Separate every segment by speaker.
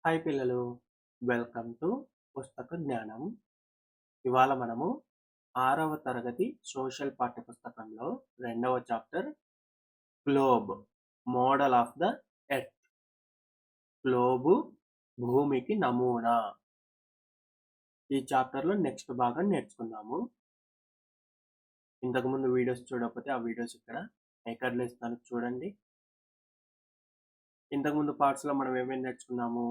Speaker 1: Hi పిల్లలు, welcome to పుస్తక జ్ఞానం. ఇవాళ మనము 6వ తరగతి సోషల్ పాఠ్యపుస్తకంలో 2వ chapter globe model of the earth. Globe భూమికి నమూనా. ఈ చాప్టర్లో నెక్స్ట్ భాగం నేర్చుకుందాము. ఇంతకుముందు వీడియోస్ చూడకపోతే ఆ వీడియోస్ ఇక్కడ ఐకార్డ్లో ఇస్తాను, చూడండి. ఇంతకుముందు పార్ట్స్లో మనం ఏమేమి నేర్చుకున్నాము?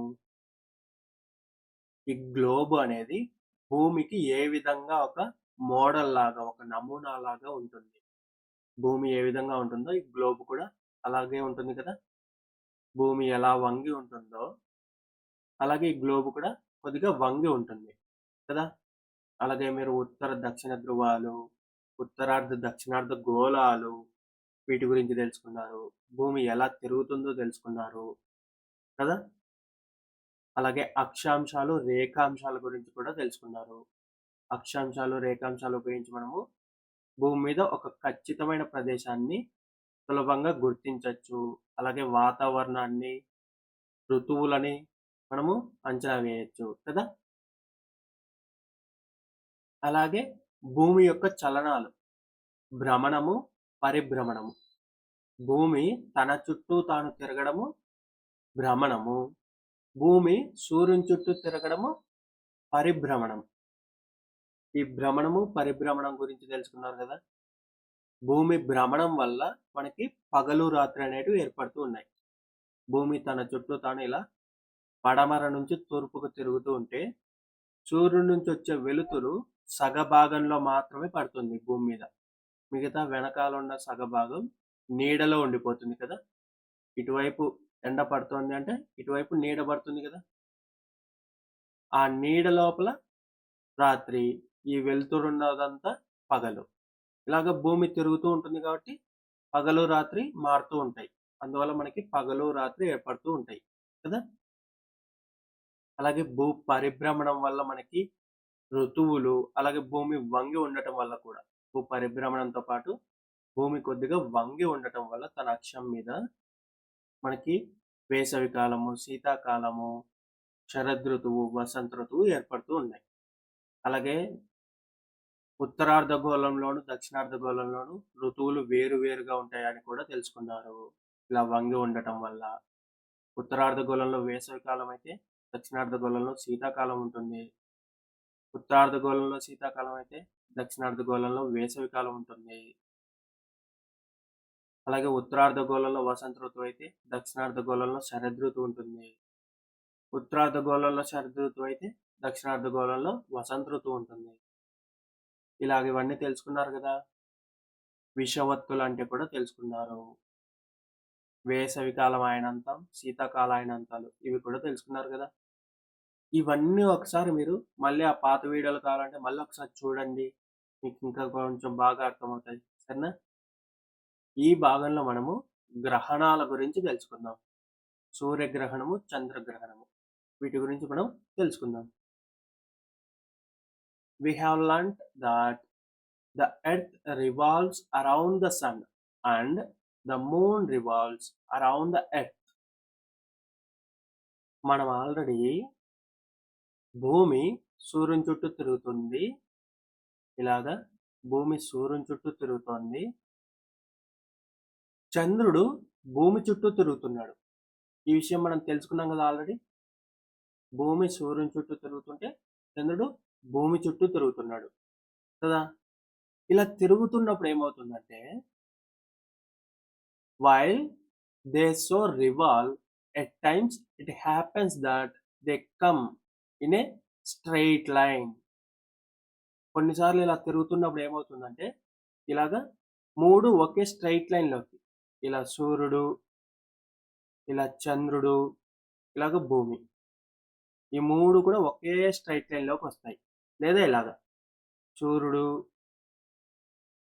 Speaker 1: ఈ గ్లోబ్ అనేది భూమికి ఏ విధంగా ఒక మోడల్ లాగా, ఒక నమూనా లాగా ఉంటుంది. భూమి ఏ విధంగా ఉంటుందో ఈ గ్లోబ్ కూడా అలాగే ఉంటుంది కదా. భూమి ఎలా వంగి ఉంటుందో అలాగే ఈ గ్లోబ్ కూడా కొద్దిగా వంగి ఉంటుంది కదా. అలాగే మీరు ఉత్తర దక్షిణ ధ్రువాలు, ఉత్తరార్ధ దక్షిణార్ధ గోళాలు, వీటి గురించి తెలుసుకున్నారు. భూమి ఎలా తిరుగుతుందో తెలుసుకున్నారు కదా. అలాగే అక్షాంశాలు, రేఖాంశాల గురించి కూడా తెలుసుకున్నారు. అక్షాంశాలు, రేఖాంశాలు ఉపయోగించి మనము భూమి మీద ఒక ఖచ్చితమైన ప్రదేశాన్ని సులభంగా గుర్తించవచ్చు. అలాగే వాతావరణాన్ని, ఋతువులని మనము అంచనా వేయచ్చు కదా. అలాగే భూమి యొక్క చలనాలు, భ్రమణము, పరిభ్రమణము. భూమి తన చుట్టూ తాను తిరగడము భ్రమణము, భూమి సూర్యుని చుట్టూ తిరగడము పరిభ్రమణం. ఈ భ్రమణము, పరిభ్రమణం గురించి తెలుసుకున్నారు కదా. భూమి భ్రమణం వల్ల మనకి పగలు రాత్రి అనేటివి ఏర్పడుతూ ఉన్నాయి. భూమి తన చుట్టూ తాను ఇలా పడమర నుంచి తూర్పుకు తిరుగుతూ ఉంటే సూర్యుడి నుంచి వచ్చే వెలుతురు సగభాగంలో మాత్రమే పడుతుంది భూమి మీద. మిగతా వెనకాల ఉన్న సగభాగం నీడలో ఉండిపోతుంది కదా. ఇటువైపు ఎండ పడుతోంది అంటే ఇటువైపు నీడ పడుతుంది కదా. ఆ నీడ లోపల రాత్రి, ఈ వెలుతురు ఉన్నదంతా పగలు. ఇలాగ భూమి తిరుగుతూ ఉంటుంది కాబట్టి పగలు రాత్రి మారుతూ ఉంటాయి. అందువల్ల మనకి పగలు రాత్రి ఏర్పడుతూ ఉంటాయి కదా. అలాగే భూ పరిభ్రమణం వల్ల మనకి ఋతువులు, అలాగే భూమి వంగి ఉండటం వల్ల కూడా, భూ పరిభ్రమణంతో పాటు భూమి కొద్దిగా వంగి ఉండటం వల్ల తన అక్షం మీద మనకి వేసవి కాలము, శీతాకాలము, శరదృతువు, వసంత ఋతువు ఏర్పడుతూ ఉన్నాయి. అలాగే ఉత్తరార్ధగోళంలోను, దక్షిణార్ధగోళంలోను ఋతువులు వేరువేరుగా ఉంటాయని కూడా తెలుసుకున్నారు. ఇలా వంగి ఉండటం వల్ల ఉత్తరార్ధగోళంలో వేసవి కాలం అయితే దక్షిణార్ధగోళంలో శీతాకాలం ఉంటుంది. ఉత్తరార్ధగోళంలో శీతాకాలం అయితే దక్షిణార్ధగోళంలో వేసవి కాలం ఉంటుంది. అలాగే ఉత్తరార్ధగోళంలో వసంత ఋతువు అయితే దక్షిణార్ధగోళంలో శరదృతువు ఉంటుంది. ఉత్తరార్ధగోళంలో శరదృతువు అయితే దక్షిణార్ధగోళంలో వసంత ఋతువు ఉంటుంది. ఇలాగ ఇవన్నీ తెలుసుకున్నారు కదా. విషవత్తులు అంటే కూడా తెలుసుకున్నారు. వేసవి కాలం అయినంతం, శీతాకాల అయినంతాలు, ఇవి కూడా తెలుసుకున్నారు కదా. ఇవన్నీ ఒకసారి మీరు మళ్ళీ ఆ పాత వీడియోలు కావాలంటే మళ్ళీ ఒకసారి చూడండి, మీకు ఇంకా కొంచెం బాగా అర్థమవుతాయి. సరేనా? ఈ భాగంలో మనము గ్రహణాల గురించి తెలుసుకుందాం. సూర్యగ్రహణము, చంద్రగ్రహణము, వీటి గురించి మనం తెలుసుకుందాం. We have learnt that the earth revolves around the sun and the moon revolves around the earth. మనం ఆల్రెడీ భూమి సూర్యుని చుట్టూ తిరుగుతుంది. ఇలాగా భూమి సూర్యుని చుట్టూ తిరుగుతోంది. చంద్రుడు భూమి చుట్టూ తిరుగుతున్నాడు. ఈ విషయం మనం తెలుసుకున్నాం కదా ఆల్రెడీ. భూమి సూర్యుని చుట్టూ తిరుగుతుంటే చంద్రుడు భూమి చుట్టూ తిరుగుతున్నాడు కదా. ఇలా తిరుగుతున్నప్పుడు ఏమవుతుందంటే, while they so revolve, at times it happens that they come in a straight line. కొన్నిసార్లు ఇలా తిరుగుతున్నప్పుడు ఏమవుతుందంటే, ఇలాగా మూడు ఒకే స్ట్రైట్ లైన్లోకి, ఇలా సూర్యుడు, ఇలా చంద్రుడు, ఇలాగ భూమి, ఈ మూడు కూడా ఒకే స్ట్రైట్ లైన్లోకి వస్తాయి. లేదా ఇలాగా సూర్యుడు,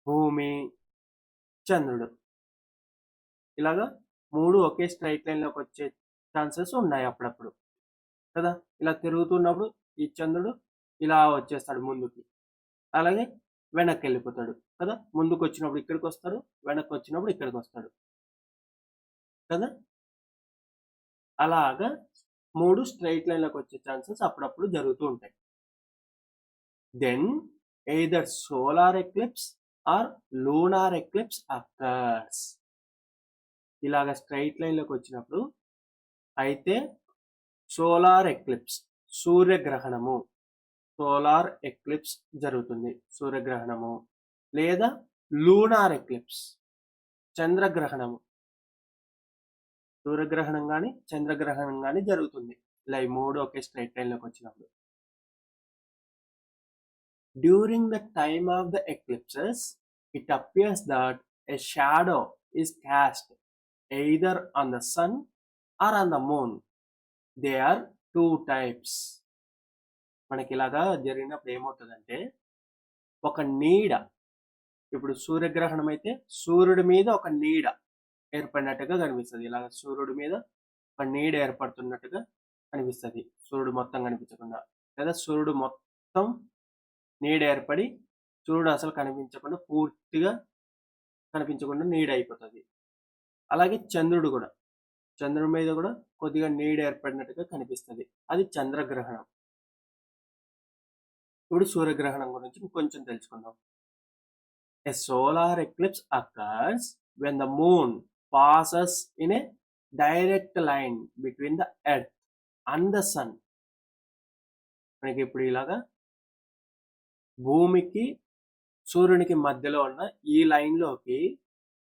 Speaker 1: భూమి, చంద్రుడు, ఇలాగా మూడు ఒకే స్ట్రైట్ లైన్లోకి వచ్చే ఛాన్సెస్ ఉన్నాయి అప్పుడప్పుడు కదా. ఇలా తిరుగుతున్నప్పుడు ఈ చంద్రుడు ఇలా వచ్చేస్తాడు ముందుకి, అలాగే వెనక్కి వెళ్ళిపోతాడు కదా. ముందుకు వచ్చినప్పుడు ఇక్కడికి వస్తాడు, వెనక్కి వచ్చినప్పుడు ఇక్కడికి వస్తాడు కదా. అలాగా 3 స్ట్రైట్ లైన్లోకి వచ్చే ఛాన్సెస్ అప్పుడప్పుడు జరుగుతూ ఉంటాయి. Then either solar eclipse or lunar eclipse occurs. ఇలాగ స్ట్రైట్ లైన్లోకి వచ్చినప్పుడు అయితే సోలార్ ఎక్లిప్స్ సూర్యగ్రహణము, సోలార్ ఎక్లిప్స్ జరుగుతుంది, సూర్యగ్రహణము, లేదా లూనార్ ఎక్లిప్స్ చంద్రగ్రహణము, సూర్యగ్రహణం కానీ చంద్రగ్రహణం కానీ జరుగుతుంది. ఇలా ఈ 3 ఒకే స్ట్రైట్ లైన్లోకి వచ్చినప్పుడు. During the time of the eclipses it appears that a shadow is cast either on the sun or on the moon. They are two types. మనకి ఇలాగా జరిగినప్పుడు ఏమవుతుందంటే ఒక నీడ, ఇప్పుడు సూర్యగ్రహణం అయితే సూర్యుడి మీద ఒక నీడ ఏర్పడినట్టుగా కనిపిస్తుంది. ఇలాగ సూర్యుడి మీద ఒక నీడ ఏర్పడుతున్నట్టుగా కనిపిస్తుంది, సూర్యుడు మొత్తం కనిపించకుండా. లేదా సూర్యుడు మొత్తం నీడ ఏర్పడి సూర్యుడు అసలు కనిపించకుండా పూర్తిగా కనిపించకుండా నీడ అయిపోతుంది. అలాగే చంద్రుడు కూడా, చంద్రుడి మీద కూడా కొద్దిగా నీడ ఏర్పడినట్టుగా కనిపిస్తుంది, అది చంద్రగ్రహణం. ఇప్పుడు సూర్యగ్రహణం గురించి కొంచెం తెలుసుకుందాం. A solar eclipse occurs when the moon passes in a direct line between the earth and the sun. మనకి ఇప్పుడు ఇలాగా భూమికి సూర్యునికి మధ్యలో ఉన్న ఈ లైన్లోకి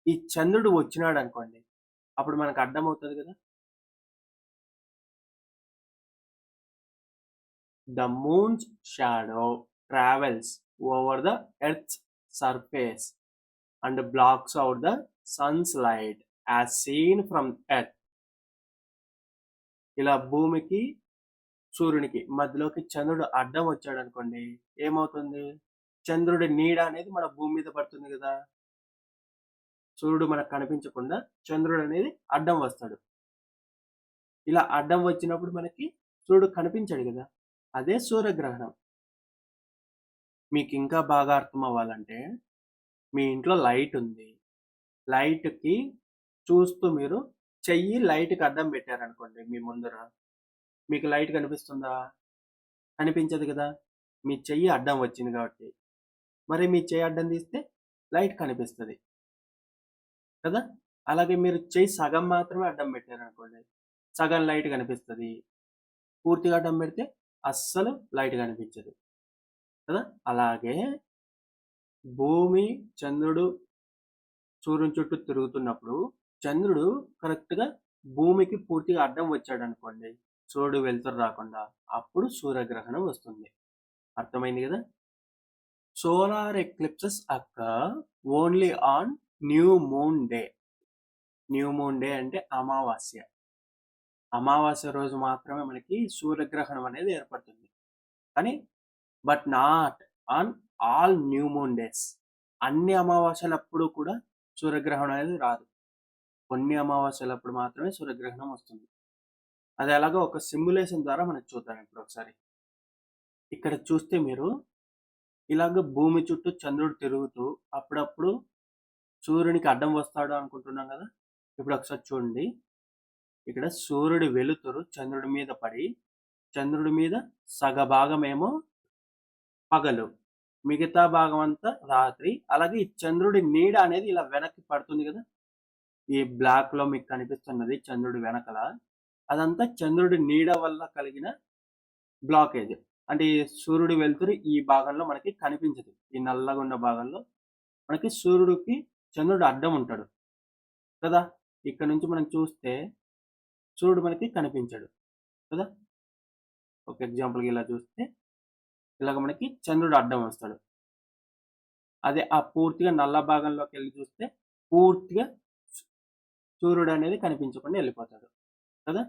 Speaker 1: ఈ చంద్రుడు వచ్చినాడు అనుకోండి, అప్పుడు మనకు అర్థమవుతుంది కదా. The moon's shadow travels over the earth's surface and blocks out the sun's light as seen from earth. ఇలా భూమికి సూర్యునికి మధ్యలోకి చంద్రుడు అడ్డం వచ్చాడు అనుకోండి, ఏమవుతుంది, చంద్రుడి నీడ అనేది మన భూమి మీద పడుతుంది కదా. సూర్యుడు మనకు కనిపించకుండా చంద్రుడు అనేది అడ్డం వస్తాడు. ఇలా అడ్డం వచ్చినప్పుడు మనకి సూర్యుడు కనిపించాడు కదా, అదే సూర్యగ్రహణం. మీకు ఇంకా బాగా అర్థం అవ్వాలంటే మీ ఇంట్లో లైట్ ఉంది, లైట్కి చూస్తూ మీరు చెయ్యి లైట్కి అడ్డం పెట్టారనుకోండి, మీ ముందర మీకు లైట్ కనిపిస్తుందా? కనిపించదు కదా, మీ చెయ్యి అడ్డం వచ్చింది కాబట్టి. మరి మీ చెయ్యి అడ్డం తీస్తే లైట్ కనిపిస్తుంది కదా. అలాగే మీరు చెయ్యి సగం మాత్రమే అడ్డం పెట్టారనుకోండి, సగం లైట్ కనిపిస్తుంది, పూర్తిగా అడ్డం పెడితే అస్సలు లైట్ కనిపించదు కదా. అలాగే భూమి చంద్రుడు సూర్యుని చుట్టూ తిరుగుతున్నప్పుడు చంద్రుడు కరెక్ట్గా భూమికి పూర్తిగా అడ్డం వచ్చాడు అనుకోండి, సూర్యుడు వెలుతురు రాకుండా, అప్పుడు సూర్యగ్రహణం వస్తుంది. అర్థమైంది కదా. Solar eclipses occur only on new moon day. New moon day అంటే అమావాస్య. అమావాస్య రోజు మాత్రమే మనకి సూర్యగ్రహణం అనేది ఏర్పడుతుంది. కానీ but not on all new moon days. అన్ని అమావాస్యలప్పుడు కూడా సూర్యగ్రహణం అనేది రాదు, కొన్ని అమావాస్యలప్పుడు మాత్రమే సూర్యగ్రహణం వస్తుంది. అది ఎలాగో ఒక సిమ్యులేషన్ ద్వారా మనం చూద్దాం ఇప్పుడు ఒకసారి. ఇక్కడ చూస్తే మీరు ఇలాగ భూమి చుట్టూ చంద్రుడు తిరుగుతూ అప్పుడప్పుడు సూర్యునికి అడ్డం వస్తాడు అనుకుంటున్నాం కదా. ఇప్పుడు ఒకసారి చూడండి, ఇక్కడ సూర్యుడి వెలుతురు చంద్రుడి మీద పడి చంద్రుడి మీద సగభాగం ఏమో పగలు, మిగతా భాగం అంతా రాత్రి. అలాగే ఈ చంద్రుడి నీడ అనేది ఇలా వెనక్కి పడుతుంది కదా, ఈ బ్లాక్ లో మీకు కనిపిస్తున్నది చంద్రుడి వెనకల, అదంతా చంద్రుడి నీడ వల్ల కలిగిన బ్లాకేజ్. అంటే ఈ సూర్యుడి వెలుతురు ఈ భాగంలో మనకి కనిపించదు, ఈ నల్లగా ఉన్న భాగంలో మనకి సూర్యుడికి చంద్రుడు అడ్డం ఉంటాడు కదా. ఇక్కడ నుంచి మనం చూస్తే సూర్యుడు మనకి కనిపించాడు కదా. ఒక ఎగ్జాంపుల్కి ఇలా చూస్తే ఇలాగ మనకి చంద్రుడు అడ్డం వస్తాడు. అదే ఆ పూర్తిగా నల్ల భాగంలోకి వెళ్ళి చూస్తే పూర్తిగా సూర్యుడు అనేది కనిపించకుండా వెళ్ళిపోతాడు కదా.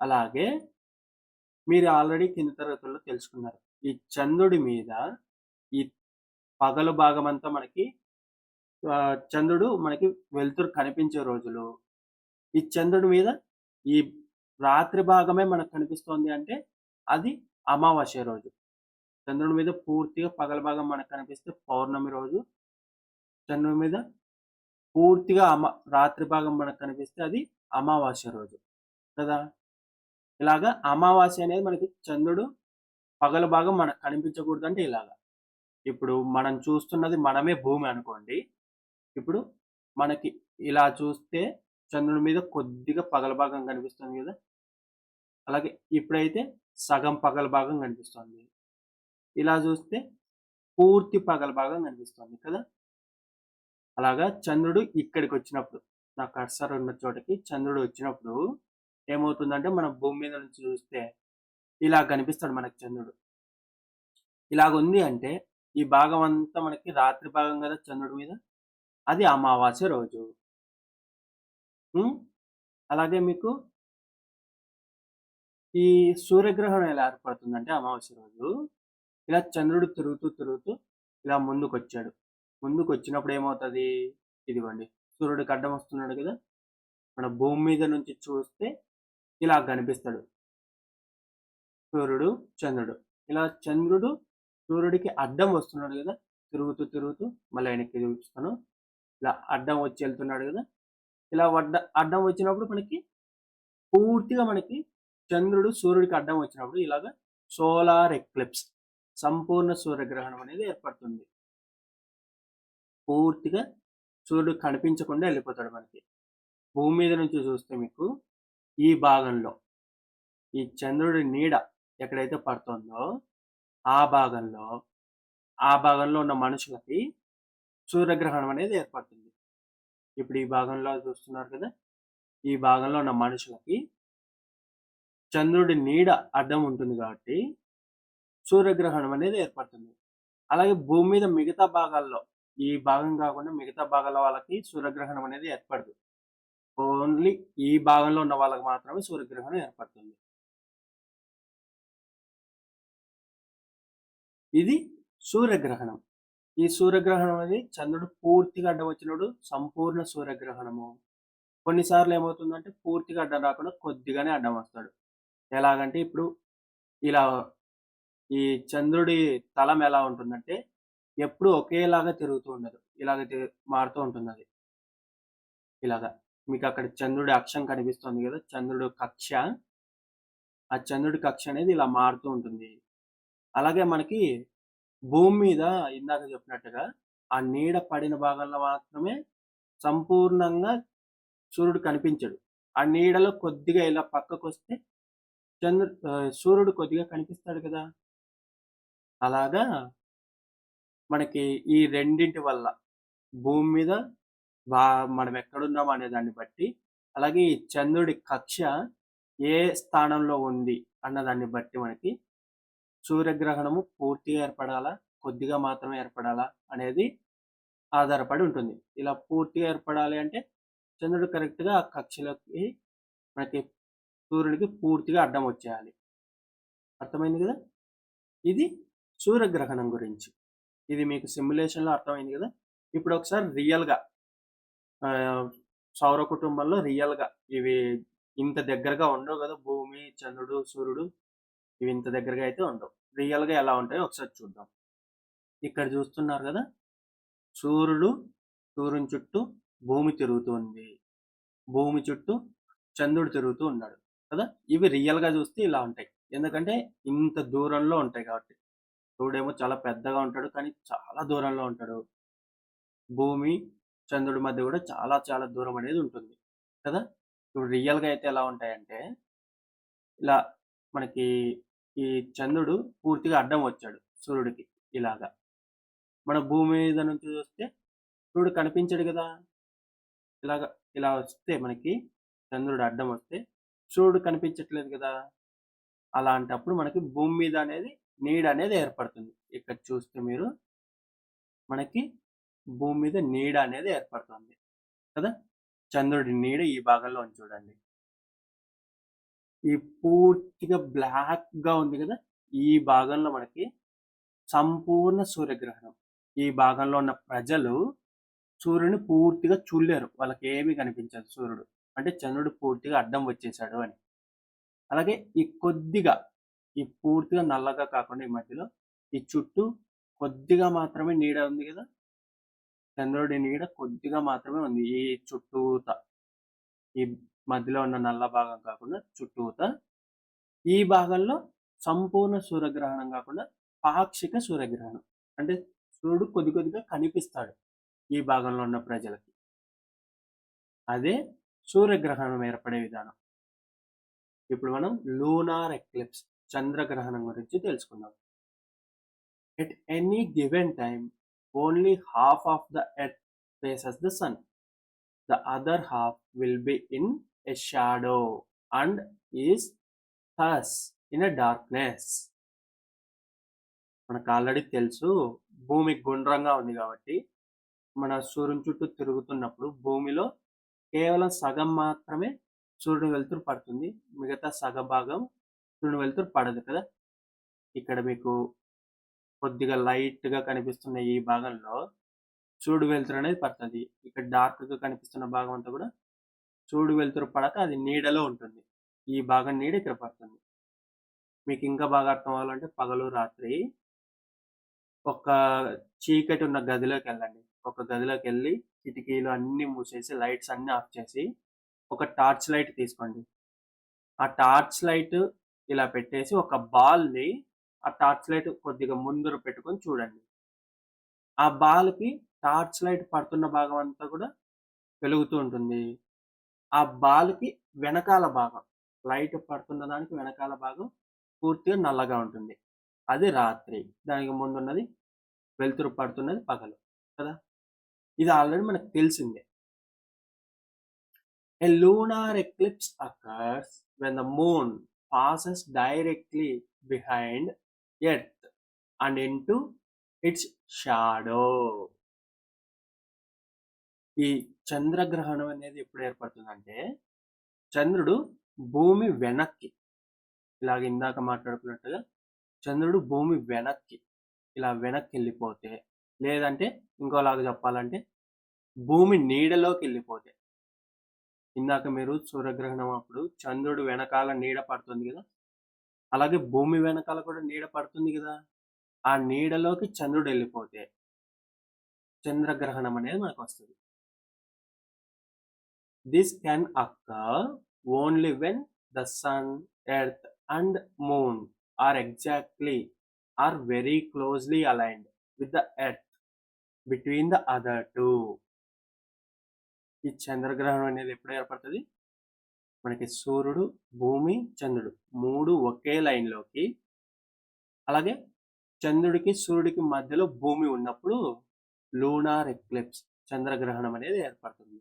Speaker 1: అలాగే మీరు ఆల్రెడీ కింద తరగతుల్లో తెలుసుకున్నారు, ఈ చంద్రుడి మీద ఈ పగలు భాగం అంతా మనకి చంద్రుడు మనకి వెలుతురు కనిపించే రోజులు, ఈ చంద్రుడి మీద ఈ రాత్రి భాగమే మనకు కనిపిస్తోంది అంటే అది అమావాస్య రోజు. చంద్రుడి మీద పూర్తిగా పగల భాగం మనకు కనిపిస్తే పౌర్ణమి రోజు, చంద్రుడి మీద పూర్తిగా రాత్రి భాగం మనకు కనిపిస్తే అది అమావాస్య రోజు కదా. ఇలాగా అమావాస్య అనేది మనకి చంద్రుడు పగల భాగం మనకు కనిపించకూడదు అంటే ఇలాగా. ఇప్పుడు మనం చూస్తున్నది మనమే భూమి అనుకోండి. ఇప్పుడు మనకి ఇలా చూస్తే చంద్రుడి మీద కొద్దిగా పగల భాగం కనిపిస్తుంది కదా! అలాగే ఇప్పుడైతే సగం పగల భాగం కనిపిస్తుంది. ఇలా చూస్తే పూర్తి పగల భాగం కనిపిస్తుంది కదా! అలాగా చంద్రుడు ఇక్కడికొచ్చినప్పుడు, నా కర్సర్ ఉన్న చోటకి చంద్రుడు వచ్చినప్పుడు ఏమవుతుందంటే, మనం భూమి మీద నుంచి చూస్తే ఇలా కనిపిస్తాడు మనకి చంద్రుడు. ఇలాగుంది అంటే, ఈ భాగం అంతా మనకి రాత్రి భాగం కదా చంద్రుడి మీద. అది అమావాస్య రోజు. హ్మ్. అలాగే మీకు ఈ సూర్యగ్రహణం ఎలా ఏర్పడుతుందంటే అమావాస్య రోజు, ఇలా చంద్రుడు తిరుగుతూ ఇలా ముందుకొచ్చాడు. ముందుకొచ్చినప్పుడు ఏమవుతది? ఇదిగోండి సూర్యుడికి అడ్డం వస్తున్నాడు కదా! మన భూమి మీద నుంచి చూస్తే ఇలా కనిపిస్తాడు. సూర్యుడు, చంద్రుడు. ఇలా చంద్రుడు సూర్యుడికి అడ్డం వస్తున్నాడు కదా! తిరుగుతూ మళ్ళీ వెనక్కి చూపిస్తాను. ఇలా అడ్డం వచ్చి వెళ్తున్నాడు కదా! ఇలా అడ్డం వచ్చినప్పుడు మనకి పూర్తిగా మనకి చంద్రుడు సూర్యుడికి అడ్డం వచ్చినప్పుడు ఇలాగ సోలార్ ఎక్లిప్స్, సంపూర్ణ సూర్యగ్రహణం అనేది ఏర్పడుతుంది. పూర్తిగా సూర్యుడు కనిపించకుండా వెళ్ళిపోతాడు మనకి. భూమి మీద నుంచి చూస్తే మీకు ఈ భాగంలో ఈ చంద్రుడి నీడ ఎక్కడైతే పడుతుందో ఆ భాగంలో ఉన్న మనుషులకి సూర్యగ్రహణం అనేది ఏర్పడుతుంది. ఇప్పుడు ఈ భాగంలో చూస్తున్నారు కదా! ఈ భాగంలో ఉన్న మనుషులకి చంద్రుడి నీడ అడ్డం ఉంటుంది కాబట్టి సూర్యగ్రహణం అనేది ఏర్పడుతుంది. అలాగే భూమి మీద మిగతా భాగాల్లో ఈ భాగం కాకుండా మిగతా భాగాల వాళ్ళకి సూర్యగ్రహణం అనేది ఏర్పడదు. ఓన్లీ ఈ భాగంలో ఉన్న వాళ్ళకి మాత్రమే సూర్యగ్రహణం ఏర్పడుతుంది. ఇది సూర్యగ్రహణం. ఈ సూర్యగ్రహణం అనేది చంద్రుడు పూర్తిగా అడ్డం వచ్చినప్పుడు సంపూర్ణ సూర్యగ్రహణము. కొన్నిసార్లు ఏమవుతుందంటే పూర్తిగా అడ్డం రాకుండా కొద్దిగానే అడ్డం వస్తాడు. ఎలాగంటే ఇప్పుడు ఇలా ఈ చంద్రుడి తలం ఎలా ఉంటుందంటే ఎప్పుడు ఒకేలాగా తిరుగుతూ ఉండదు. ఇలాగ మారుతూ ఉంటుందది. ఇలాగా. మీకక్కడ చంద్రుడి అక్షం కనిపిస్తుంది గదా! చంద్రుడు కక్ష. ఆ చంద్రుడి కక్ష అనేది ఇలా మారుతూ ఉంటుంది. అలాగే మనకి భూమి మీద ఇందాక చెప్పినట్టుగా ఆ నీడ పడిన భాగంలో మాత్రమే సంపూర్ణంగా సూర్యుడు కనిపించడు. ఆ నీడలో కొద్దిగా ఇలా పక్కకొస్తే సూర్యుడు కొద్దిగా కనిపిస్తాడు కదా! అలాగా మనకి ఈ రెండింటి వల్ల భూమి మీద మనం ఎక్కడున్నాం అనే దాన్ని బట్టి, అలాగే ఈ చంద్రుడి కక్ష ఏ స్థానంలో ఉంది అన్న దాన్ని బట్టి మనకి సూర్యగ్రహణము పూర్తిగా ఏర్పడాలా, కొద్దిగా మాత్రమే ఏర్పడాలా అనేది ఆధారపడి ఉంటుంది. ఇలా పూర్తిగా ఏర్పడాలి అంటే చంద్రుడు కరెక్ట్‌గా ఆ కక్షలోకి మనకి సూర్యుడికి పూర్తిగా అడ్డం వచ్చేయాలి. అర్థమైంది కదా! ఇది సూర్యగ్రహణం గురించి. ఇది మీకు సిమ్యులేషన్‌లో అర్థమైంది కదా! ఇప్పుడు ఒకసారి రియల్‌గా సౌర కుటుంబంలో రియల్‌గా ఇవి ఇంత దగ్గరగా ఉండవు కదా! భూమి, చంద్రుడు, సూర్యుడు ఇవి ఇంత దగ్గరగా అయితే ఉండవు. రియల్‌గా ఎలా ఉంటాయో ఒకసారి చూద్దాం. ఇక్కడ చూస్తున్నారు కదా! సూర్యుడు సూర్యుని చుట్టూ భూమి తిరుగుతుంది. భూమి చుట్టూ చంద్రుడు తిరుగుతూ ఉన్నాడు కదా! ఇవి రియల్‌గా చూస్తే ఇలా ఉంటాయి. ఎందుకంటే ఇంత దూరంలో ఉంటాయి కాబట్టి. సూర్యుడేమో చాలా పెద్దగా ఉంటాడు. కానీ చాలా దూరంలో ఉంటాడు. భూమి, చంద్రుడి మధ్య కూడా చాలా దూరం అనేది ఉంటుంది కదా! ఇప్పుడు రియల్‌గా అయితే ఎలా ఉంటాయంటే, ఇలా మనకి ఈ చంద్రుడు పూర్తిగా అడ్డం వచ్చాడు సూర్యుడికి ఇలాగా. మన భూమి మీద నుంచి చూస్తే సూర్యుడు కనిపించడు కదా! ఇలాగ ఇలా వస్తే మనకి చంద్రుడు అడ్డం వస్తే సూర్యుడు కనిపించట్లేదు కదా! అలాంటప్పుడు మనకి భూమి మీద అనేది నీడ అనేది ఏర్పడుతుంది. ఇక్కడ చూస్తే మీరు మనకి భూమి మీద నీడ అనేది ఏర్పడుతుంది కదా! చంద్రుడి నీడ ఈ భాగంలో ఉంది చూడండి. ఈ పూర్తిగా బ్లాక్‌గా ఉంది కదా! ఈ భాగంలో మనకి సంపూర్ణ సూర్యగ్రహణం. ఈ భాగంలో ఉన్న ప్రజలు సూర్యుడిని పూర్తిగా చూడలేరు. వాళ్ళకేమి కనిపించదు సూర్యుడు. అంటే చంద్రుడు పూర్తిగా అడ్డం వచ్చేసాడు అని. అలాగే ఈ కొద్దిగా ఈ పూర్తిగా నల్లగా కాకుండా ఈ మధ్యలో ఈ చుట్టూ కొద్దిగా మాత్రమే నీడ ఉంది కదా! చంద్రుడి నీడ కొద్దిగా మాత్రమే ఉంది. ఈ చుట్టూతా. ఈ మధ్యలో ఉన్న నల్ల భాగం కాకుండా చుట్టూతా ఈ భాగంలో సంపూర్ణ సూర్యగ్రహణం కాకుండా పాక్షిక సూర్యగ్రహణం, అంటే సూర్యుడు కొద్ది కొద్దిగా కనిపిస్తాడు ఈ భాగంలో ఉన్న ప్రజలకి. అదే సూర్యగ్రహణం ఏర్పడే విధానం. ఇప్పుడు మనం లూనార్ ఎక్లిప్స్ చంద్రగ్రహణం గురించి తెలుసుకుందాం. At any given time only half of the earth faces the sun. The other half will be in a shadow and is thus in a darkness. మనకు ఆల్రెడీ తెలుసు, భూమి గుండ్రంగా ఉంది కాబట్టి మన సూర్యుని చుట్టూ తిరుగుతున్నప్పుడు భూమిలో కేవలం సగం మాత్రమే సూర్యుని వెలుతురు పడుతుంది, మిగతా సగ భాగం సూర్యుని వెలుతురు పడదు కదా. ఇక్కడ మీకు కొద్దిగా లైట్ గా కనిపిస్తున్న ఈ భాగంలో సూర్యుడు వెలుతురు అనేది పడుతుంది. ఇక్కడ డార్క్ గా కనిపిస్తున్న భాగం అంతా కూడా సూర్యుడు వెలుతురు పడక అది నీడలో ఉంటుంది. ఈ భాగం నీడ ఇక్కడ పడుతుంది. మీకు ఇంకా బాగా అర్థం అవ్వాలంటే పగలు రాత్రి ఒక చీకటి ఉన్న గదిలోకి వెళ్ళండి. ఒక గదిలోకి వెళ్ళి కిటికీలు అన్ని మూసేసి లైట్స్ అన్ని ఆఫ్ చేసి ఒక టార్చ్ లైట్ తీసుకోండి. ఆ టార్చ్ లైట్ ఇలా పెట్టేసి ఒక బాల్ ని ఆ టార్చ్ లైట్ కొద్దిగా ముందర పెట్టుకొని చూడండి. ఆ బాల్ కి టార్చ్ లైట్ పడుతున్న భాగం అంతా కూడా వెలుగుతూ ఉంటుంది. ఆ బాల్ కి వెనకాల భాగం, లైట్ పడుతున్న దానికి వెనకాల భాగం పూర్తిగా నల్లగా ఉంటుంది. అది రాత్రి. దానికి ముందున్నది వెలుతురు పడుతున్నది పగలు కదా. ఇది ఆల్రెడీ మనకు తెలిసిందే. A lunar eclipse occurs when the moon passes directly behind Earth and into its shadow. ఈ చంద్రగ్రహణం అనేది ఎప్పుడు ఏర్పడుతుందంటే చంద్రుడు భూమి వెనక్కి, ఇలాగ ఇందాక మాట్లాడుకున్నట్టుగా చంద్రుడు భూమి వెనక్కి ఇలా వెనక్కి వెళ్ళిపోతే, లేదంటే ఇంకోలాగా చెప్పాలంటే భూమి నీడలోకి వెళ్ళిపోతే. ఇందాక మీరు సూర్యగ్రహణం అప్పుడు చంద్రుడు వెనకాల నీడ పడుతుంది కదా, అలాగే భూమి వెనకాల కూడా నీడ పడుతుంది కదా. ఆ నీడలోకి చంద్రుడు వెళ్ళిపోతే చంద్రగ్రహణం అనేది మనకు వస్తుంది. This can occur only when the sun, earth and moon are exactly or very closely aligned with the earth between the other two. ఈ చంద్రగ్రహణం అనేది ఎప్పుడు ఏర్పడుతుంది? మనకి సూర్యుడు, భూమి, చంద్రుడు మూడు ఒకే లైన్లోకి, అలాగే చంద్రుడికి సూర్యుడికి మధ్యలో భూమి ఉన్నప్పుడు లూనార్ ఎక్లిప్స్ చంద్రగ్రహణం అనేది ఏర్పడుతుంది.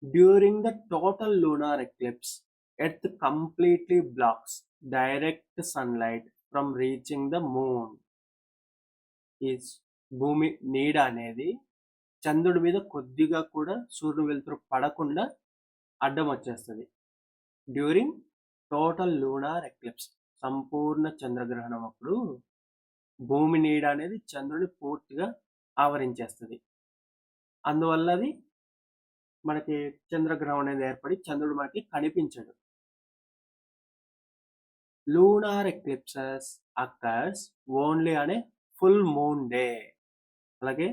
Speaker 1: During the total lunar eclipse earth completely blocks direct sunlight from reaching the moon. ఈ భూమి నీడ అనేది చంద్రుడి మీద కొద్దిగా కూడా సూర్యుడు వెలుతురు పడకుండా అడ్డం వచ్చేస్తుంది. డ్యూరింగ్ టోటల్ లూనార్ ఎక్లిప్స్ సంపూర్ణ చంద్రగ్రహణం అప్పుడు భూమి నీడ అనేది చంద్రుడిని పూర్తిగా ఆవరించేస్తుంది. అందువల్ల అది మనకి చంద్రగ్రహణం అనేది ఏర్పడి చంద్రుడు మనకి కనిపించడు. లూనార్ ఎక్లిప్సెస్ అక్కర్స్ ఓన్లీ అనే ఫుల్ మూన్ డే. అలాగే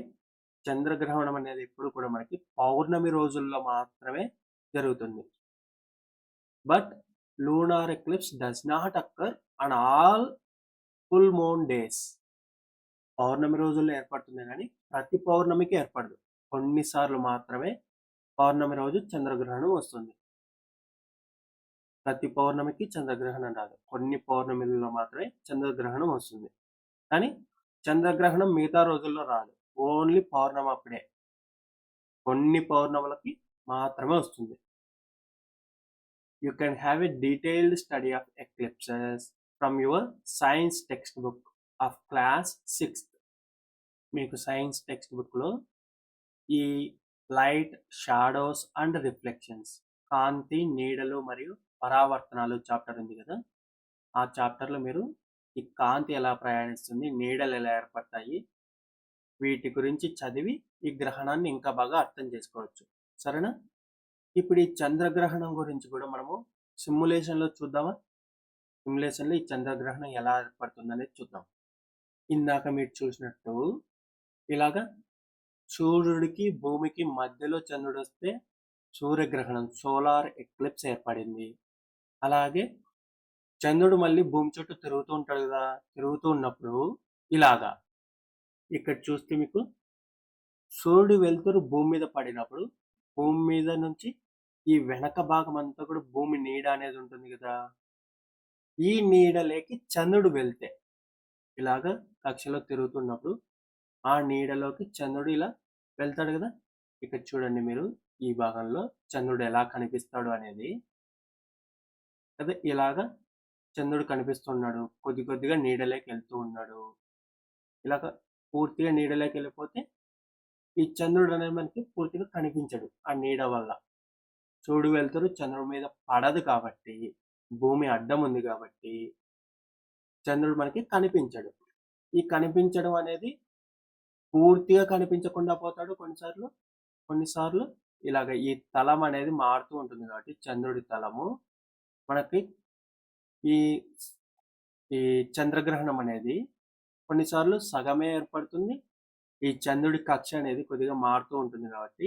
Speaker 1: చంద్రగ్రహణం అనేది ఎప్పుడు కూడా మనకి పౌర్ణమి రోజుల్లో మాత్రమే జరుగుతుంది. But lunar eclipse does not occur on all full moon days. పౌర్ణమి రోజుల్లో ఏర్పడుతుంది కానీ ప్రతి పౌర్ణమికి ఏర్పడదు. కొన్నిసార్లు మాత్రమే పౌర్ణమి రోజు చంద్రగ్రహణం వస్తుంది. ప్రతి పౌర్ణమికి చంద్రగ్రహణం రాదు. కొన్ని పౌర్ణమిలలో మాత్రమే చంద్రగ్రహణం వస్తుంది. కానీ చంద్రగ్రహణం మిగతా రోజుల్లో రాదు. ఓన్లీ పౌర్ణమి అప్పుడే, కొన్ని పౌర్ణములకి మాత్రమే వస్తుంది. You can have a detailed study of eclipses from your science text book of class 6th. మీకు సైన్స్ టెక్స్ట్ బుక్లో ఈ లైట్, షాడోస్ అండ్ రిఫ్లెక్షన్స్, కాంతి, నీడలు మరియు పరావర్తనాలు చాప్టర్ ఉంది కదా. ఆ చాప్టర్లో మీరు ఈ కాంతి ఎలా ప్రయాణిస్తుంది, నీడలు ఎలా ఏర్పడతాయి, వీటి గురించి చదివి ఈ గ్రహణాన్ని ఇంకా బాగా అర్థం చేసుకోవచ్చు. సరేనా? ఇప్పుడు ఈ చంద్రగ్రహణం గురించి కూడా మనము సిమ్యులేషన్లో చూద్దామా? సిమ్యులేషన్లో ఈ చంద్రగ్రహణం ఎలా ఏర్పడుతుంది అనేది చూద్దాం. ఇందాక మీరు చూసినట్టు ఇలాగా సూర్యుడికి భూమికి మధ్యలో చంద్రుడు వస్తే సూర్యగ్రహణం, సోలార్ ఎక్లిప్స్ ఏర్పడింది. అలాగే చంద్రుడు మళ్ళీ భూమి చుట్టూ తిరుగుతూ ఉంటాడు కదా, తిరుగుతూ ఉన్నప్పుడు ఇలాగా ఇక్కడ చూస్తే మీకు సూర్యుడు వెలుతురు భూమి మీద పడినప్పుడు భూమి మీద నుంచి ఈ వెనక భాగం అంతా కూడా భూమి నీడ అనేది ఉంటుంది కదా, ఈ నీడలోకి చంద్రుడు వెళ్తే ఇలాగా కక్షలో తిరుగుతున్నప్పుడు ఆ నీడలోకి చంద్రుడు ఇలా వెళ్తాడు కదా. ఇక్కడ చూడండి మీరు ఈ భాగంలో చంద్రుడు ఎలా కనిపిస్తాడు అనేది. అదే ఇలాగా చంద్రుడు కనిపిస్తున్నాడు, కొద్ది కొద్దిగా నీడలోకి వెళ్తూ ఉన్నాడు. ఇలాగ పూర్తిగా నీడలోకి వెళ్ళిపోతే ఈ చంద్రుడు అనేది మనకి పూర్తిగా కనిపించడు ఆ నీడ వల్ల. చూడు వెళ్తారు చంద్రుడి మీద పడదు కాబట్టి, భూమి అడ్డం ఉంది కాబట్టి చంద్రుడు మనకి కనిపించడు. ఈ కనిపించడం అనేది పూర్తిగా కనిపించకుండా పోతాడు కొన్నిసార్లు. కొన్నిసార్లు ఇలాగ ఈ తలం అనేది మారుతూ ఉంటుంది కాబట్టి చంద్రుడి తలము మనకి ఈ ఈ చంద్రగ్రహణం అనేది కొన్నిసార్లు సగమే ఏర్పడుతుంది. ఈ చంద్రుడి కక్ష అనేది కొద్దిగా మారుతూ ఉంటుంది కాబట్టి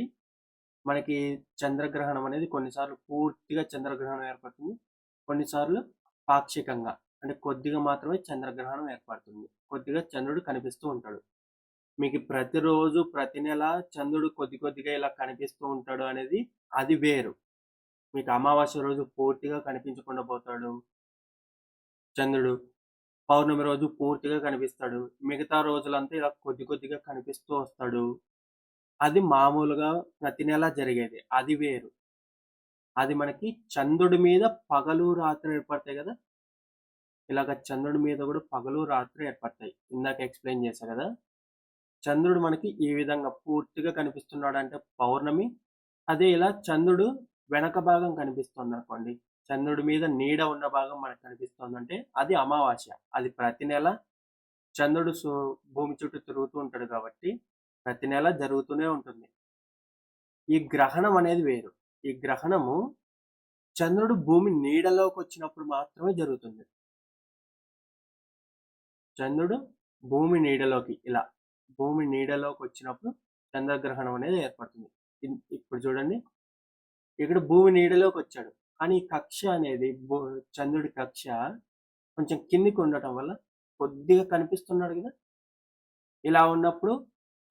Speaker 1: మనకి చంద్రగ్రహణం అనేది కొన్నిసార్లు పూర్తిగా చంద్రగ్రహణం ఏర్పడుతుంది, కొన్నిసార్లు పాక్షికంగా అంటే కొద్దిగా మాత్రమే చంద్రగ్రహణం ఏర్పడుతుంది, కొద్దిగా చంద్రుడు కనిపిస్తూ ఉంటాడు. మీకు ప్రతిరోజు ప్రతి నెల చంద్రుడు కొద్ది కొద్దిగా ఇలా కనిపిస్తూ ఉంటాడు అనేది అది వేరు. మీకు అమావాస్య రోజు పూర్తిగా కనిపించకుండా పోతాడు చంద్రుడు, పౌర్ణమి రోజు పూర్తిగా కనిపిస్తాడు, మిగతా రోజులంతా ఇలా కొద్ది కొద్దిగా కనిపిస్తూ వస్తాడు. అది మామూలుగా ప్రతి నెల జరిగేది, అది వేరు. అది మనకి చంద్రుడి మీద పగలు రాత్రి ఏర్పడతాయి కదా, ఇలాగ చంద్రుడి మీద కూడా పగలు రాత్రి ఏర్పడతాయి. ఇందాక ఎక్స్ప్లెయిన్ చేశా కదా. చంద్రుడు మనకి ఈ విధంగా పూర్తిగా కనిపిస్తున్నాడు అంటే పౌర్ణమి. అదే ఇలా చంద్రుడు వెనక భాగం కనిపిస్తుంది అనుకోండి, చంద్రుడి మీద నీడ ఉన్న భాగం మనకు కనిపిస్తుందంటే అది అమావాస్య. అది ప్రతి నెల చంద్రుడు భూమి చుట్టూ తిరుగుతూ ఉంటాడు కాబట్టి ప్రతి నెల జరుగుతూనే ఉంటుంది. ఈ గ్రహణం అనేది వేరు. ఈ గ్రహణము చంద్రుడు భూమి నీడలోకి వచ్చినప్పుడు మాత్రమే జరుగుతుంది. చంద్రుడు భూమి నీడలోకి ఇలా భూమి నీడలోకి వచ్చినప్పుడు చంద్రగ్రహణం అనేది ఏర్పడుతుంది. ఇప్పుడు చూడండి, ఇక్కడ భూమి నీడలోకి వచ్చాడు కానీ ఈ కక్ష అనేది చంద్రుడి కక్ష కొంచెం కిందికి ఉండటం వల్ల కొద్దిగా కనిపిస్తున్నాడు కదా. ఇలా ఉన్నప్పుడు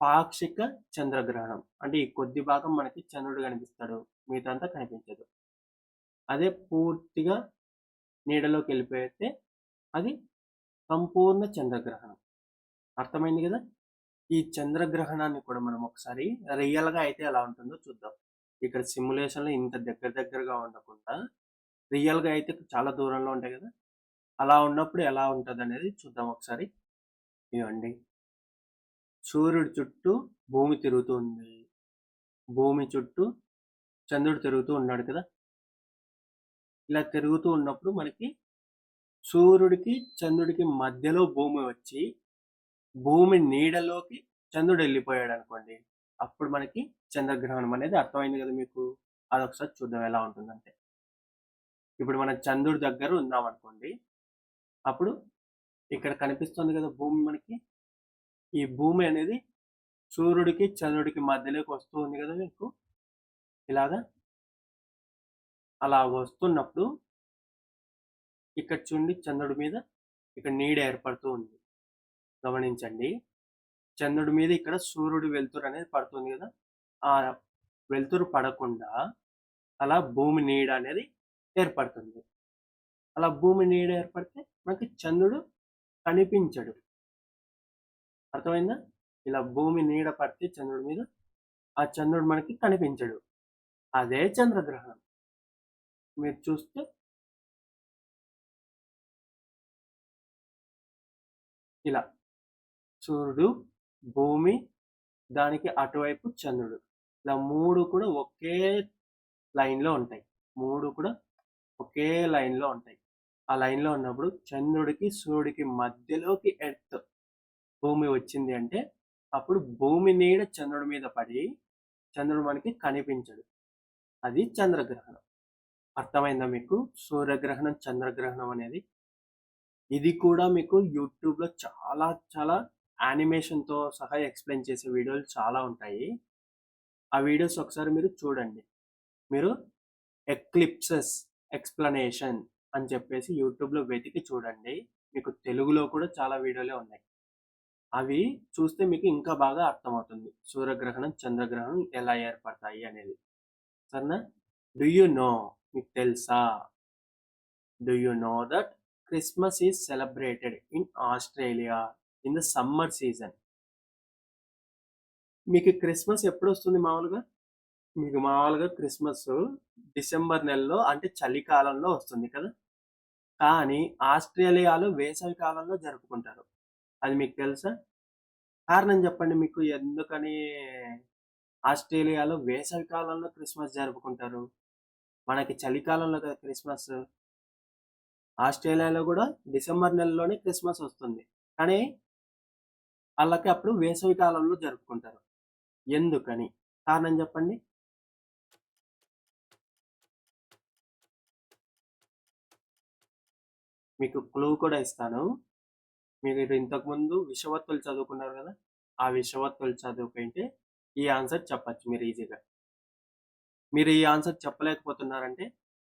Speaker 1: పాక్షిక చంద్రగ్రహణం అంటే ఈ కొద్ది భాగం మనకి చంద్రుడు కనిపిస్తాడు, మిగతా అంతా కనిపించదు. అదే పూర్తిగా నీడలోకి వెళ్ళిపోతే అది సంపూర్ణ చంద్రగ్రహణం. అర్థమైంది కదా. ఈ చంద్రగ్రహణాన్ని కూడా మనం ఒకసారి రియల్గా అయితే ఎలా ఉంటుందో చూద్దాం. ఇక్కడ సిమ్యులేషన్లో ఇంత దగ్గరగా ఉండకుండా రియల్గా అయితే చాలా దూరంలో ఉంటాయి కదా, అలా ఉన్నప్పుడు ఎలా ఉంటుంది అనేది చూద్దాం ఒకసారి. ఇవ్వండి, సూర్యుడి చుట్టూ భూమి తిరుగుతుంది, భూమి చుట్టూ చంద్రుడు తిరుగుతూ ఉన్నాడు కదా. ఇలా తిరుగుతూ ఉన్నప్పుడు మనకి సూర్యుడికి చంద్రుడికి మధ్యలో భూమి వచ్చి భూమి నీడలోకి చంద్రుడు వెళ్ళిపోయాడు అనుకోండి, అప్పుడు మనకి చంద్రగ్రహణం అనేది అర్థమైంది కదా మీకు. అదొకసారి చూద్దాం ఎలా ఉంటుందంటే. ఇప్పుడు మనం చంద్రుడి దగ్గర ఉన్నాం అనుకోండి, అప్పుడు ఇక్కడ కనిపిస్తుంది కదా భూమి మనకి. ఈ భూమి అనేది సూర్యుడికి చంద్రుడికి మధ్యలోకి వస్తూ ఉంది కదా మీకు. ఇలాగా అలా వస్తున్నప్పుడు ఇక్కడ చూడండి, చంద్రుడి మీద ఇక్కడ నీడ ఏర్పడుతూ ఉంది, గమనించండి. చంద్రుడి మీద ఇక్కడ సూర్యుడి వెలుతురు అనేది పడుతుంది కదా, ఆ వెలుతురు పడకుండా అలా భూమి నీడ అనేది ఏర్పడుతుంది. అలా భూమి నీడ ఏర్పడితే మనకి చంద్రుడు కనిపించడు. అర్థమైందా. ఇలా భూమి నీడ పడితే చంద్రుడి మీద ఆ చంద్రుడు మనకి కనిపించడు, అదే చంద్రగ్రహణం. మీరు చూస్తే ఇలా సూర్యుడు, భూమి, దానికి అటువైపు చంద్రుడు, ఇలా మూడు కూడా ఒకే లైన్లో ఉంటాయి. మూడు కూడా ఒకే లైన్లో ఉంటాయి. ఆ లైన్లో ఉన్నప్పుడు చంద్రుడికి సూర్యుడికి మధ్యలోకి ఎర్త్ భూమి వచ్చింది అంటే అప్పుడు భూమి నీడ చంద్రుడి మీద పడి చంద్రుడు మనకి కనిపించడు, అది చంద్రగ్రహణం. అర్థమైందా మీకు సూర్యగ్రహణం చంద్రగ్రహణం అనేది. ఇది కూడా మీకు యూట్యూబ్లో చాలా చాలా యానిమేషన్తో సహా ఎక్స్ప్లెయిన్ చేసే వీడియోలు చాలా ఉంటాయి. ఆ వీడియోస్ ఒకసారి మీరు చూడండి. మీరు ఎక్లిప్సెస్ ఎక్స్ప్లెనేషన్ అని చెప్పేసి యూట్యూబ్లో వెతికి చూడండి. మీకు తెలుగులో కూడా చాలా వీడియోలే ఉన్నాయి. అవి చూస్తే మీకు ఇంకా బాగా అర్థమవుతుంది సూర్యగ్రహణం, చంద్రగ్రహణం ఎలా ఏర్పడతాయి అనేది. సరేనా? డూ యూ నో, మీకు తెలుసా? Do you know that Christmas is celebrated in Australia in the summer season? మీకు క్రిస్మస్ ఎప్పుడు వస్తుంది మామూలుగా? మీకు మామూలుగా క్రిస్మస్ డిసెంబర్ నెలలో అంటే చలికాలంలో వస్తుంది కదా. కానీ ఆస్ట్రేలియాలో వేసవి కాలంలో జరుపుకుంటారు. అది మీకు తెలుసా? కారణం చెప్పండి మీకు ఎందుకని ఆస్ట్రేలియాలో వేసవి కాలంలో క్రిస్మస్ జరుపుకుంటారు? మనకి చలికాలంలో కదా క్రిస్మస్. ఆస్ట్రేలియాలో కూడా డిసెంబర్ నెలలోనే క్రిస్మస్ వస్తుంది. కానీ వాళ్ళకి అప్పుడు వేసవి కాలంలో జరుపుకుంటారు. ఎందుకని? కారణం చెప్పండి. మీకు క్లూ కూడా ఇస్తాను. మీరు ఇంతకుముందు విషవత్తులు చదువుకున్నారు కదా, ఆ విషవత్తులు చదువుకుంటే ఈ ఆన్సర్ చెప్పచ్చు మీరు ఈజీగా. మీరు ఈ ఆన్సర్ చెప్పలేకపోతున్నారంటే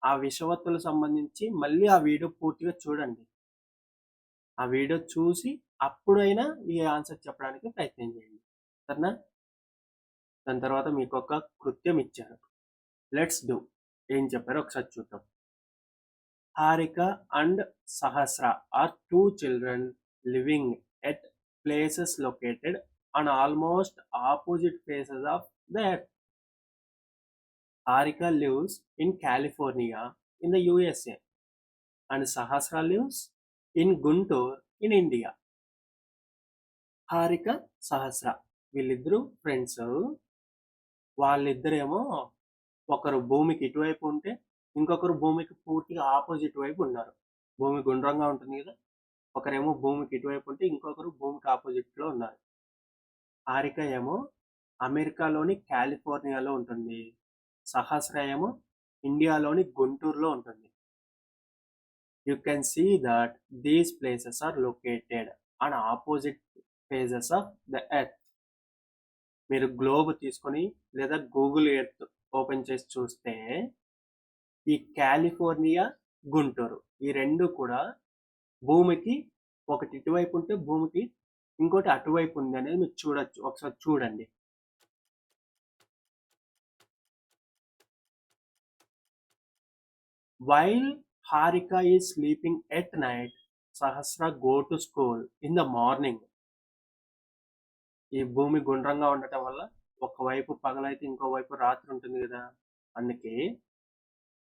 Speaker 1: ఆ విషవత్తులకు సంబంధించి మళ్ళీ ఆ వీడియో పూర్తిగా చూడండి. ఆ వీడియో చూసి అప్పుడైనా ఈ ఆన్సర్ చెప్పడానికి ప్రయత్నం చేయండి. సరేనా? దాని తర్వాత మీకు ఒక కృత్యం ఇచ్చారు. Let's do. ఏం చెప్పారో ఒకసారి చూద్దాం. Harika and Sahasra are two children living at places located on almost opposite faces of the earth. Harika lives in California in the USA and Sahasra lives in Guntur in India. Harika, Sahasra వీళ్ళిద్దరూ friends. వాళ్ళిద్దరేమో ఒకరు భూమికి ఇటువైపు ఉంటే ఇంకొకరు భూమికి పూర్తిగా opposite వైపు ఉన్నారు. భూమి గుండ్రంగా ఉంటుంది కదా, ఒకరేమో భూమికి ఇటువైపు ఉంటే ఇంకొకరు భూమికి ఆపోజిట్ లో ఉన్నారు. హారిక ఏమో అమెరికాలోని కాలిఫోర్నియాలో ఉంటుంది. సహస్ర ఏమో ఇండియాలోని గుంటూరులో ఉంటుంది. You can see that these places are located on opposite phases of the earth. మీరు గ్లోబ్ తీసుకొని లేదా గూగుల్ ఎర్త్ ఓపెన్ చేసి చూస్తే ఈ కాలిఫోర్నియా, గుంటూరు ఈ రెండు కూడా భూమికి ఒకటి ఇటువైపు ఉంటే భూమికి ఇంకోటి అటువైపు ఉంది అనేది మీరు చూడొచ్చు. ఒకసారి చూడండి. While Harika is sleeping at night, Sahasra go to school in the morning. ఈ భూమి గుండ్రంగా ఉండటం వల్ల ఒకవైపు పగలైతే ఇంకోవైపు రాత్రి ఉంటుంది కదా, అందుకే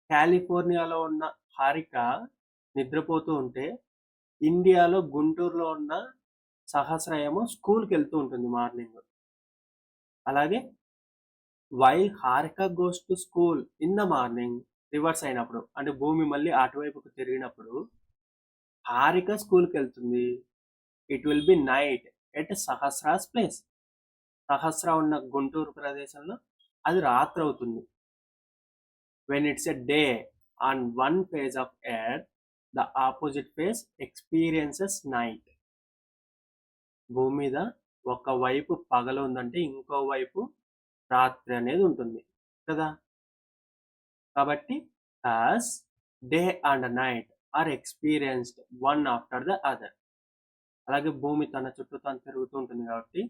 Speaker 1: కాలిఫోర్నియాలో ఉన్న హారిక నిద్రపోతూ ఉంటే ఇండియాలో గుంటూరులో ఉన్న సహస్ర ఏమో స్కూల్కి వెళ్తూ ఉంటుంది మార్నింగ్. అలాగే while Harika goes to school in the morning, reverse అయినప్పుడు అంటే భూమి మళ్ళీ అటువైపుకు తిరిగినప్పుడు హారిక స్కూల్కి వెళ్తుంది. It will be night at Sahasra's place. Sahasra ఉన్న గుంటూరు ప్రదేశంలో అది రాత్రి అవుతుంది. When it's a day on one phase of earth, the opposite phase experiences night. భూమి మీద ఒకవైపు పగలు ఉందంటే ఇంకో వైపు రాత్రి అనేది ఉంటుంది కదా. కాబట్టి as day and night are experienced one after the other. అలాగే భూమి తన చుట్టూ తను తిరుగుతూ ఉంటుంది కాబట్టి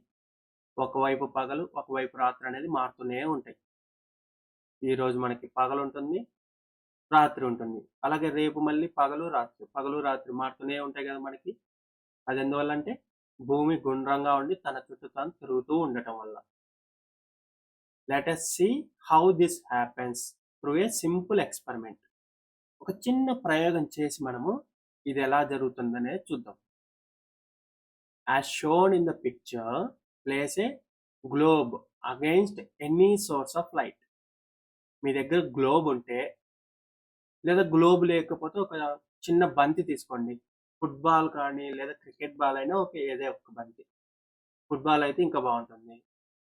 Speaker 1: ఒకవైపు పగలు ఒకవైపు రాత్రి అనేది మారుతూనే ఉంటాయి. ఈరోజు మనకి పగలు ఉంటుంది, రాత్రి ఉంటుంది. అలాగే రేపు మళ్ళీ పగలు రాత్రి మారుతూనే ఉంటాయి కదా మనకి. అది ఎందువల్ల అంటే భూమి గుండ్రంగా ఉండి తన చుట్టూ తాను తిరుగుతూ ఉండటం వల్ల. Let us see how this happens through a simple experiment. ఒక చిన్న ప్రయోగం చేసి మనము ఇది ఎలా జరుగుతుందనే చూద్దాం. As shown in the picture, place a globe against any source of light. మీ దగ్గర గ్లోబ్ ఉంటే లేదా గ్లోబ్ లేకపోతే ఒక చిన్న బంతి తీసుకోండి. ఫుట్బాల్ కానీ లేదా క్రికెట్ బాల్ అయినా ఏదే ఒక బంతి. ఫుట్బాల్ అయితే ఇంకా బాగుంటుంది.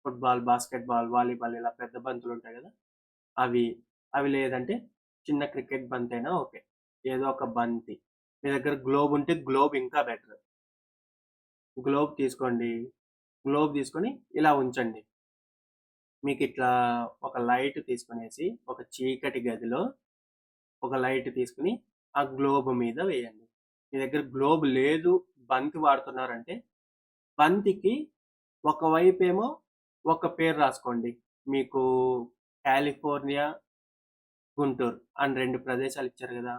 Speaker 1: ఫుట్బాల్, బాస్కెట్బాల్, వాలీబాల్ ఇలా పెద్ద బంతులు ఉంటాయి కదా, అవి లేదంటే చిన్న క్రికెట్ బంతి అయినా ఓకే. ఏదో ఒక బంతి. మీ దగ్గర గ్లోబ్ ఉంటే గ్లోబ్ ఇంకా బెటర్. గ్లోబ్ తీసుకోండి. గ్లోబ్ తీసుకొని ఇలా ఉంచండి. మీకు ఇట్లా ఒక లైట్ తీసుకునేసి ఒక చీకటి గదిలో ఒక లైట్ తీసుకుని ఆ గ్లోబ్ మీద వేయండి. మీ దగ్గర గ్లోబ్ లేదు, బంతి వాడుతున్నారంటే బంతికి ఒకవైపేమో ఒక పేరు రాసుకోండి. మీకు కాలిఫోర్నియా, గుంటూరు అని 2 ప్రదేశాలు ఇచ్చారు కదా!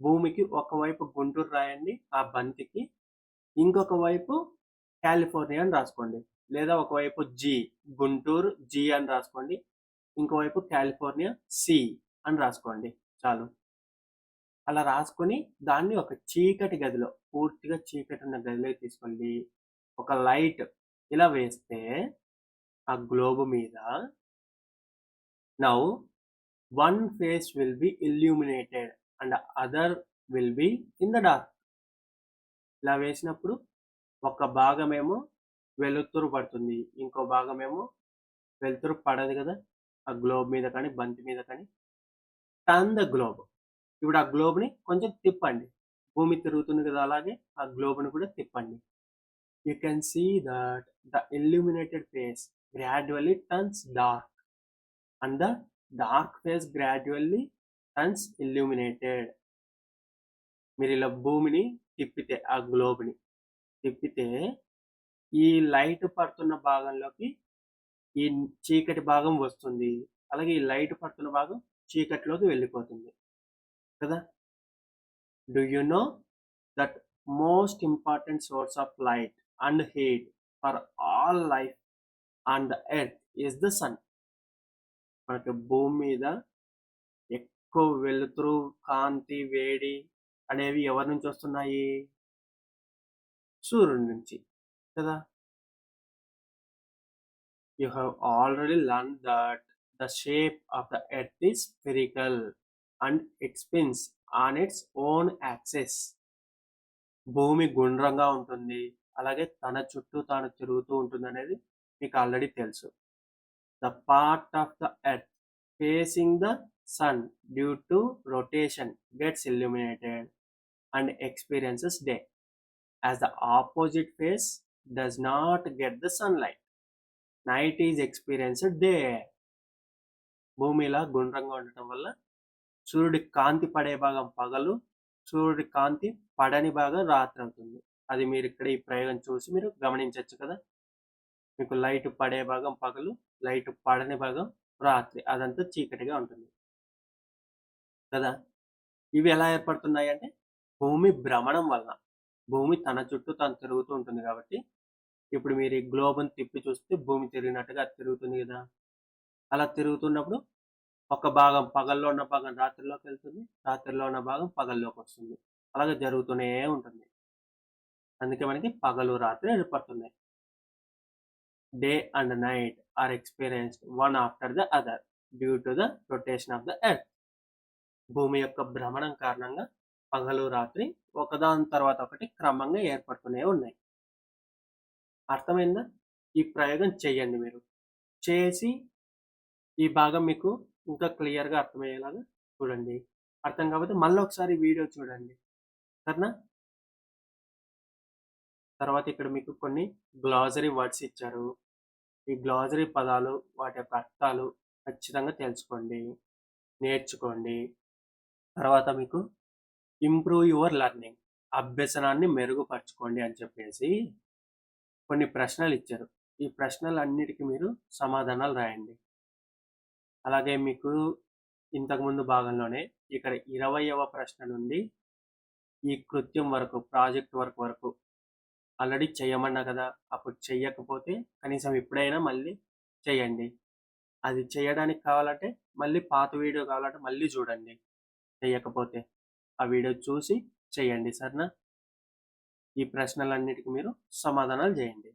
Speaker 1: భూమికి ఒకవైపు గుంటూరు రాయండి ఆ బంతికి. ఇంకొక వైపు కాలిఫోర్నియా అని రాసుకోండి. లేదా ఒకవైపు గుంటూరు జీ అని రాసుకోండి. ఇంకోవైపు కాలిఫోర్నియా సి అని రాసుకోండి. చాలు. అలా రాసుకొని దాన్ని ఒక చీకటి గదిలో, పూర్తిగా చీకటి ఉన్న గదిలోకి తీసుకెళ్ళి ఒక లైట్ ఇలా వేస్తే ఆ గ్లోబ్ మీద now one face will be illuminated and other will be in the dark. ఇలా వేసినప్పుడు ఒక భాగమేమో వెలుతురు పడుతుంది, ఇంకో భాగమేమో వెలుతురు పడదు కదా ఆ గ్లోబ్ మీద కానీ బంతి మీద కానీ. Turn the globe. ఇప్పుడు ఆ గ్లోబ్ని కొంచెం తిప్పండి. భూమి తిరుగుతుంది కదా, అలాగే ఆ గ్లోబ్ని కూడా తిప్పండి. You can see that the illuminated face gradually turns dark and the dark phase gradually turns illuminated. మీరు ఇలా భూమిని తిప్పితే, ఆ గ్లోబ్ని తిప్పితే ఈ లైట్ పడుతున్న భాగంలోకి ఈ చీకటి భాగం వస్తుంది, అలాగే ఈ లైట్ పడుతున్న భాగం చీకటిలోకి వెళ్ళిపోతుంది కదా. Do you know that most important source of light and heat for all life on the earth is the sun. మనకి భూమి మీద ఎక్కువ వెలుతురు, కాంతి, వేడి అనేవి ఎవరి నుంచి వస్తున్నాయి? సూర్యుడి నుంచి కదా. You have already learn that the shape of the earth is spherical and it spins on its own access. భూమి గుండ్రంగా ఉంటుంది, అలాగే తన చుట్టూ తాను తిరుగుతూ ఉంటుంది అనేది మీకు ఆల్రెడీ తెలుసు. The part of the earth facing the sun due to rotation gets illuminated and experiences day, as the opposite face does not get the sunlight. Night is experienced day. భూమిలా గుండ్రంగా ఉండటం వల్ల సూర్యుడి కాంతి పడే భాగం పగలు, సూర్యుడి కాంతి పడని భాగం రాత్రి అవుతుంది. అది మీరు ఇక్కడ ఈ ప్రయోగం చూసి మీరు గమనించవచ్చు కదా. మీకు లైట్ పడే భాగం పగలు, లైట్ పడని భాగం రాత్రి, అదంతా చీకటిగా ఉంటుంది కదా. ఇవి ఎలా ఏర్పడుతున్నాయి అంటే భూమి భ్రమణం వలన. భూమి తన చుట్టూ తాను తిరుగుతూ ఉంటుంది కాబట్టి ఇప్పుడు మీరు ఈ గ్లోబ్ని తిప్పి చూస్తే భూమి తిరిగినట్టుగా తిరుగుతుంది కదా. అలా తిరుగుతున్నప్పుడు ఒక భాగం పగల్లో ఉన్న భాగం రాత్రిలోకి వెళ్తుంది, రాత్రిలో ఉన్న భాగం పగల్లోకి వస్తుంది. అలాగే జరుగుతూనే ఉంటుంది. అందుకే మనకి పగలు రాత్రి ఏర్పడుతున్నాయి. Day and night are experienced one after the other due to the rotation of the earth. భూమి యొక్క భ్రమణం కారణంగా పగలు రాత్రి ఒకదాని తర్వాత ఒకటి క్రమంగా ఏర్పడుతూనే ఉన్నాయి. అర్థమైందా? ఈ ప్రయోగం చేయండి. మీరు చేసి ఈ భాగం మీకు ఇంకా క్లియర్గా అర్థమయ్యేలాగా చూడండి. అర్థం కాకపోతే మళ్ళీ ఒకసారి వీడియో చూడండి సరేనా. తర్వాత ఇక్కడ మీకు కొన్ని గ్లాజరీ వర్డ్స్ ఇచ్చారు. ఈ గ్లాజరీ పదాలు, వాటి యొక్క అర్థాలు ఖచ్చితంగా తెలుసుకోండి, నేర్చుకోండి. తర్వాత మీకు ఇంప్రూవ్ యువర్ లెర్నింగ్, అభ్యసనాన్ని మెరుగుపరచుకోండి అని చెప్పేసి కొన్ని ప్రశ్నలు ఇచ్చారు. ఈ ప్రశ్నలన్నిటికీ మీరు సమాధానాలు రాయండి. అలాగే మీకు ఇంతకుముందు భాగంలోనే ఇక్కడ 20వ ప్రశ్న నుండి ఈ కృత్యం వరకు, ప్రాజెక్ట్ వర్క్ వరకు ఆల్రెడీ చేయమన్నా కదా. అప్పుడు చెయ్యకపోతే కనీసం ఇప్పుడైనా మళ్ళీ చేయండి. అది చేయడానికి కావాలంటే మళ్ళీ పాత వీడియో కావాలంటే మళ్ళీ చూడండి. చేయకపోతే ఆ వీడియో చూసి చేయండి సరేనా. ఈ ప్రశ్నలన్నిటికీ మీరు సమాధానాలు చేయండి.